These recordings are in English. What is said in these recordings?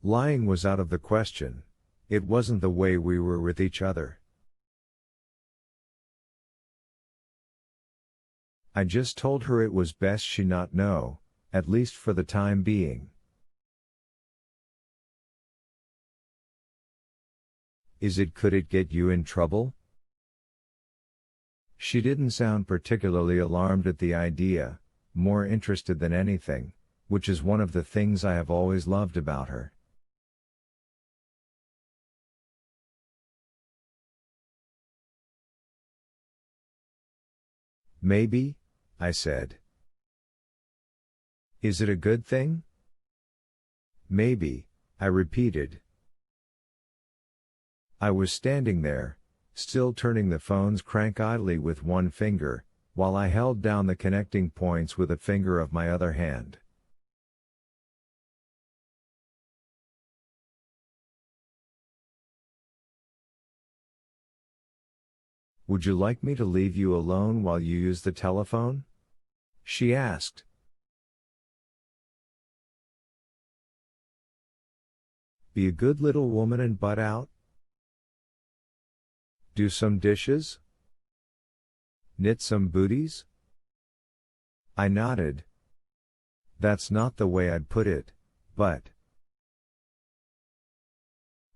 Lying was out of the question. It wasn't the way we were with each other. I just told her it was best she not know, at least for the time being. Could it get you in trouble? She didn't sound particularly alarmed at the idea, more interested than anything, which is one of the things I have always loved about her. Maybe, I said. Is it a good thing? Maybe, I repeated. I was standing there, still turning the phone's crank idly with one finger, while I held down the connecting points with a finger of my other hand. Would you like me to leave you alone while you use the telephone? She asked. Be a good little woman and butt out? Do some dishes? Knit some booties? I nodded. That's not the way I'd put it, but...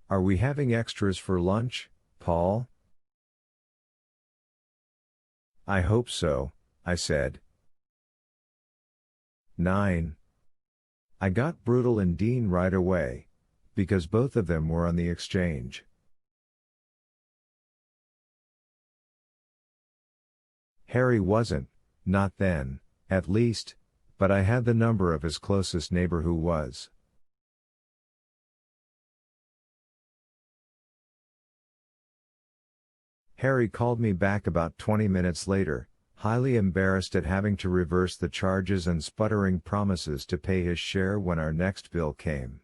Are we having extras for lunch, Paul? I hope so, I said. 9. I got Brutal and Dean right away, because both of them were on the exchange. Harry wasn't, not then, at least, but I had the number of his closest neighbor who was. Harry called me back about 20 minutes later, highly embarrassed at having to reverse the charges and sputtering promises to pay his share when our next bill came.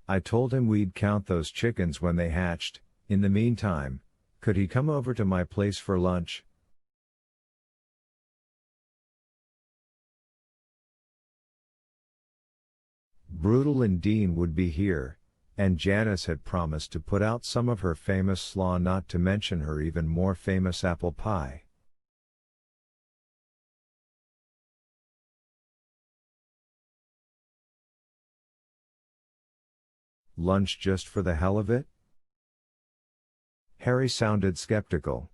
I told him we'd count those chickens when they hatched. In the meantime, could he come over to my place for lunch? Brutal and Dean would be here, and Janice had promised to put out some of her famous slaw, not to mention her even more famous apple pie. Lunch just for the hell of it? Harry sounded skeptical.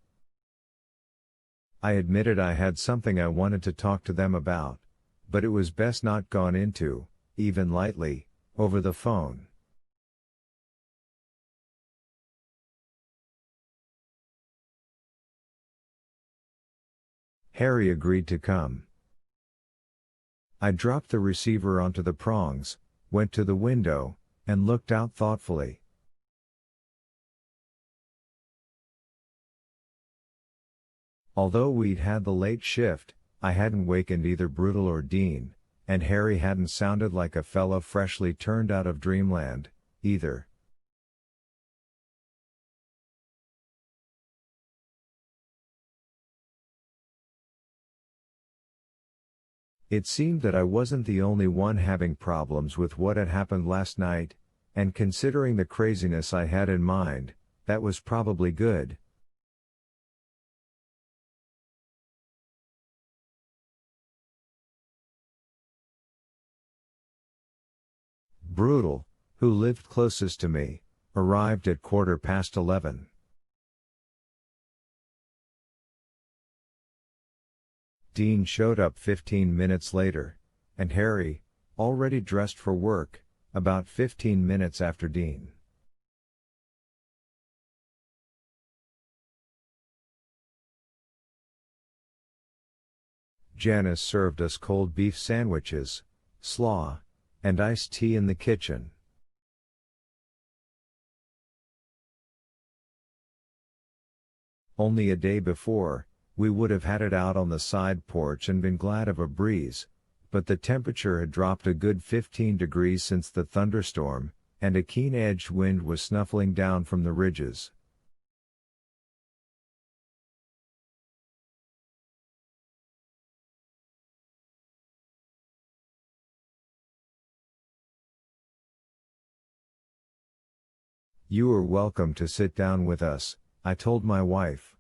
I admitted I had something I wanted to talk to them about, but it was best not gone into, even lightly, over the phone. Harry agreed to come. I dropped the receiver onto the prongs, went to the window, and looked out thoughtfully. Although we'd had the late shift, I hadn't wakened either Brutal or Dean, and Harry hadn't sounded like a fellow freshly turned out of dreamland, either. It seemed that I wasn't the only one having problems with what had happened last night, and considering the craziness I had in mind, that was probably good. Brutal, who lived closest to me, arrived at 11:15. Dean showed up 15 minutes later, and Harry, already dressed for work, about 15 minutes after Dean. Janice served us cold beef sandwiches, slaw, and iced tea in the kitchen. Only a day before, we would have had it out on the side porch and been glad of a breeze, but the temperature had dropped a good 15 degrees since the thunderstorm, and a keen-edged wind was snuffling down from the ridges. You are welcome to sit down with us, I told my wife.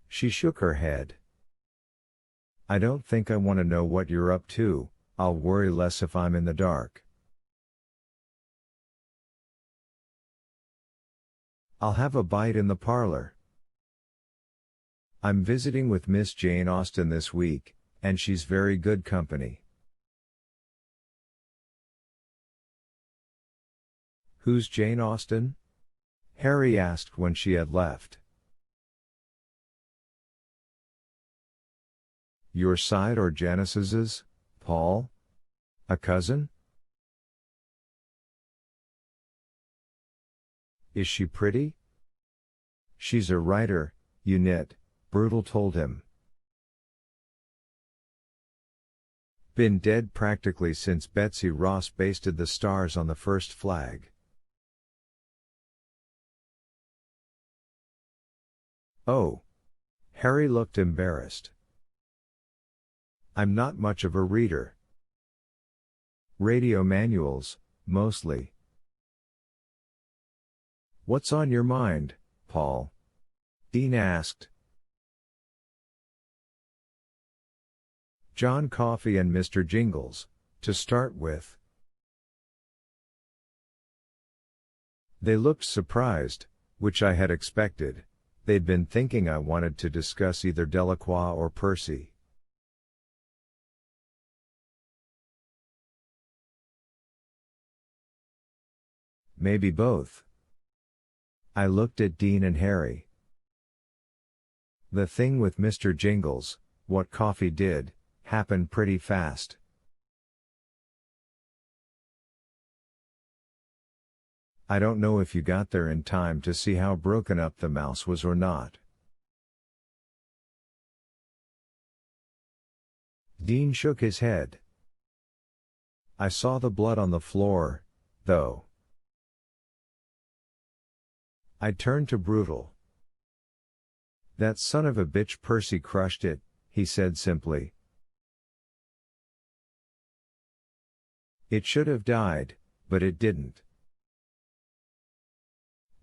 She shook her head. I don't think I want to know what you're up to, I'll worry less if I'm in the dark. I'll have a bite in the parlor. I'm visiting with Miss Jane Austen this week, and she's very good company. Who's Jane Austen? Harry asked when she had left. Your side or Janice's, Paul? A cousin? Is she pretty? She's a writer, you nit, Brutal told him. Been dead practically since Betsy Ross basted the stars on the first flag. Oh. Harry looked embarrassed. I'm not much of a reader. Radio manuals, mostly. What's on your mind, Paul? Dean asked. John Coffey and Mr. Jingles, to start with. They looked surprised, which I had expected. They'd been thinking I wanted to discuss either Delacroix or Percy. Maybe both. I looked at Dean and Harry. The thing with Mr. Jingles, what Coffey did, happened pretty fast. I don't know if you got there in time to see how broken up the mouse was or not. Dean shook his head. I saw the blood on the floor, though. I turned to Brutal. That son of a bitch Percy crushed it, he said simply. It should have died, but it didn't.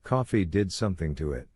Coffey did something to it.